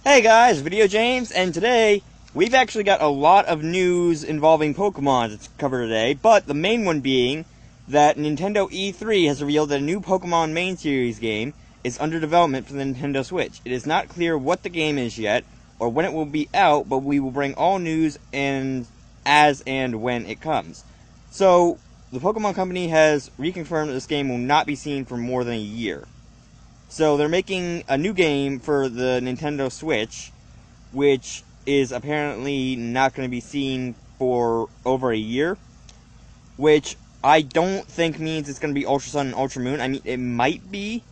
Hey guys, VideoJames, and today we've actually got a lot of news involving Pokemon to cover today, but the main one being that Nintendo E3 has revealed that a new Pokemon main series game is under development for the Nintendo Switch. It is not clear what the game is yet, or when it will be out, but we will bring all news as and when it comes. So, the Pokemon Company has reconfirmed that this game will not be seen for more than a year. So they're making a new game for the Nintendo Switch, which is apparently not going to be seen for over a year, which I don't think means it's going to be Ultra Sun and Ultra Moon. I mean, it might be.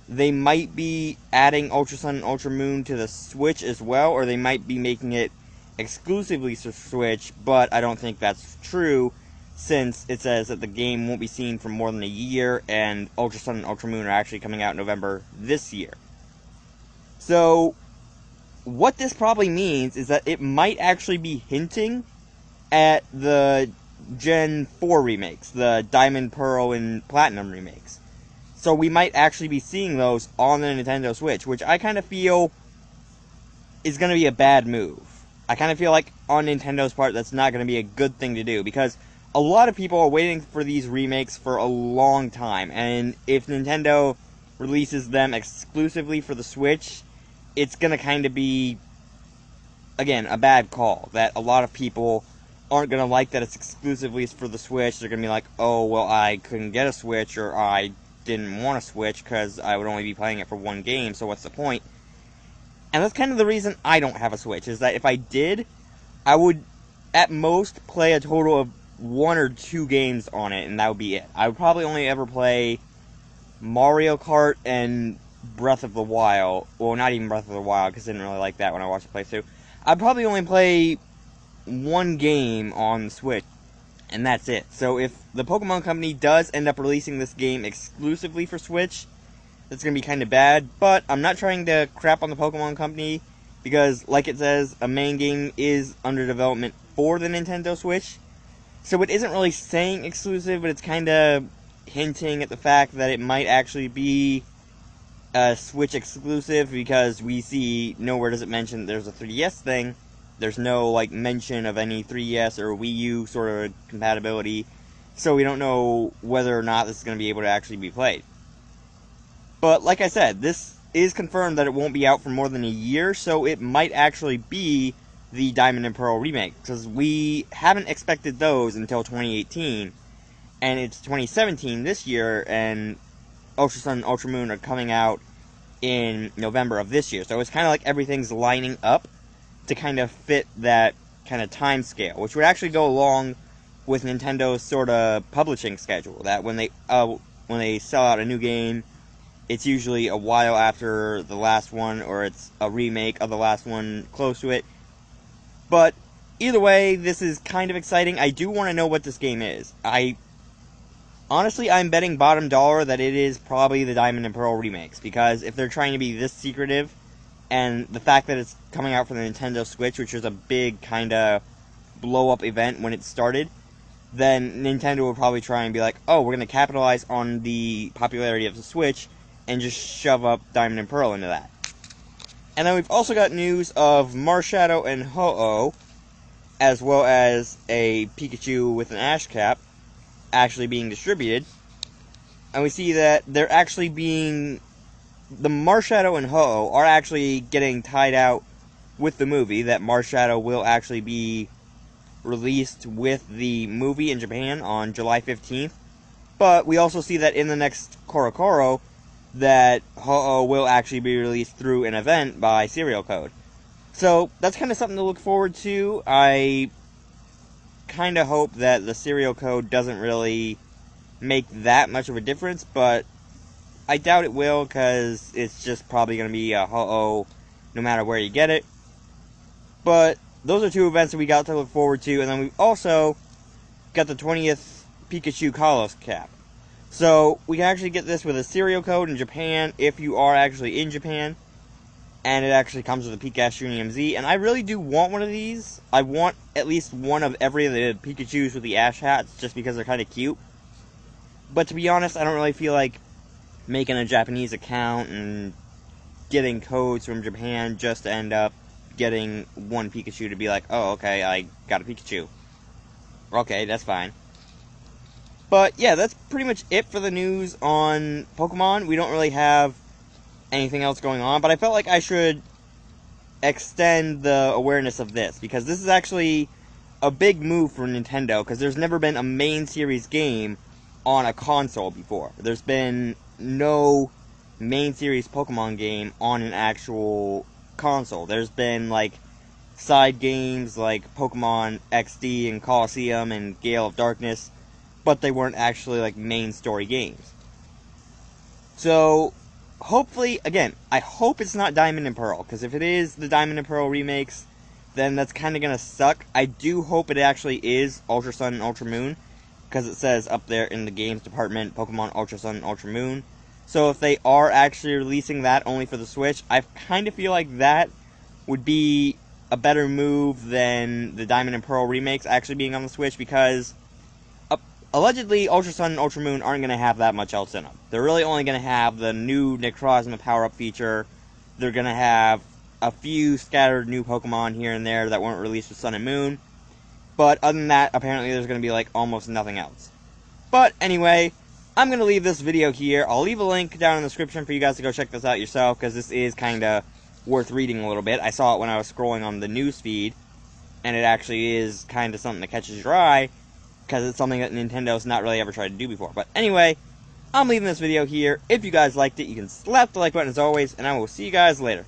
They might be adding Ultra Sun and Ultra Moon to the Switch as well, or they might be making it exclusively for Switch, but I don't think that's true, since it says that the game won't be seen for more than a year, and Ultra Sun and Ultra Moon are actually coming out in November this year. So, what this probably means is that it might actually be hinting at the Gen 4 remakes, the Diamond, Pearl, and Platinum remakes. So we might actually be seeing those on the Nintendo Switch, which I kind of feel is going to be a bad move. I kind of feel like on Nintendo's part that's not going to be a good thing to do, because a lot of people are waiting for these remakes for a long time, and if Nintendo releases them exclusively for the Switch, it's going to kind of be, again, a bad call. That a lot of people aren't going to like that it's exclusively for the Switch. They're going to be like, oh, well, I couldn't get a Switch, or I didn't want a Switch because I would only be playing it for one game, so what's the point? And that's kind of the reason I don't have a Switch, is that if I did, I would at most play a total of 1 or 2 games on it, and that would be it. I would probably only ever play Mario Kart and Breath of the Wild. Well, not even Breath of the Wild, because I didn't really like that when I watched it play through. I'd probably only play 1 game on the Switch, and that's it. So if the Pokemon Company does end up releasing this game exclusively for Switch, that's going to be kind of bad, but I'm not trying to crap on the Pokemon Company, because, like it says, a main game is under development for the Nintendo Switch. So it isn't really saying exclusive, but it's kind of hinting at the fact that it might actually be a Switch exclusive, because we see nowhere does it mention there's a 3DS thing. There's no, mention of any 3DS or Wii U sort of compatibility, so we don't know whether or not this is going to be able to actually be played. But, like I said, this is confirmed that it won't be out for more than a year, so it might actually be the Diamond and Pearl remake, because we haven't expected those until 2018, and it's 2017 this year, and Ultra Sun and Ultra Moon are coming out in November of this year, so it's kind of like everything's lining up to kind of fit that kind of time scale, which would actually go along with Nintendo's sort of publishing schedule, that when they sell out a new game, it's usually a while after the last one, or it's a remake of the last one close to it. But either way, this is kind of exciting. I do want to know what this game is. Honestly, I'm betting bottom dollar that it is probably the Diamond and Pearl remakes, because if they're trying to be this secretive, and the fact that it's coming out for the Nintendo Switch, which was a big kind of blow-up event when it started, then Nintendo would probably try and be like, oh, we're going to capitalize on the popularity of the Switch, and just shove up Diamond and Pearl into that. And then we've also got news of Marshadow and Ho-Oh, as well as a Pikachu with an Ash cap, actually being distributed. And we see that they're actually being... The Marshadow and Ho-Oh are actually getting tied out with the movie, that Marshadow will actually be released with the movie in Japan on July 15th. But we also see that in the next Korokoro, that Ho-Oh will actually be released through an event by Serial Code. So that's kind of something to look forward to. I kind of hope that the Serial Code doesn't really make that much of a difference, but I doubt it will, because it's just probably going to be a Ho-Oh no matter where you get it. But those are 2 events that we got to look forward to, and then we've also got the 20th Pikachu Kalos cap. So, we can actually get this with a serial code in Japan, if you are actually in Japan. And it actually comes with a Pikachu EMZ. And I really do want one of these. I want at least one of every of the Pikachus with the Ash hats, just because they're kind of cute. But to be honest, I don't really feel like making a Japanese account and getting codes from Japan just to end up getting one Pikachu to be like, oh, okay, I got a Pikachu. Okay, that's fine. But yeah, that's pretty much it for the news on Pokemon. We don't really have anything else going on, but I felt like I should extend the awareness of this, because this is actually a big move for Nintendo, because there's never been a main series game on a console before. There's been no main series Pokemon game on an actual console. There's been like side games like Pokemon XD and Colosseum and Gale of Darkness, but they weren't actually like main story games. So hopefully, again, I hope it's not Diamond and Pearl, because if it is the Diamond and Pearl remakes, then that's kind of going to suck. I do hope it actually is Ultra Sun and Ultra Moon, because it says up there in the games department, Pokemon Ultra Sun and Ultra Moon. So if they are actually releasing that only for the Switch, I kind of feel like that would be a better move than the Diamond and Pearl remakes actually being on the Switch, because allegedly Ultra Sun and Ultra Moon aren't going to have that much else in them. They're really only going to have the new Necrozma power-up feature. They're going to have a few scattered new Pokemon here and there that weren't released with Sun and Moon. But other than that, apparently there's going to be like almost nothing else. But anyway, I'm going to leave this video here. I'll leave a link down in the description for you guys to go check this out yourself, because this is kind of worth reading a little bit. I saw it when I was scrolling on the news feed, and it actually is kind of something that catches your eye, because it's something that Nintendo's not really ever tried to do before. But anyway, I'm leaving this video here. If you guys liked it, you can slap the like button as always, and I will see you guys later.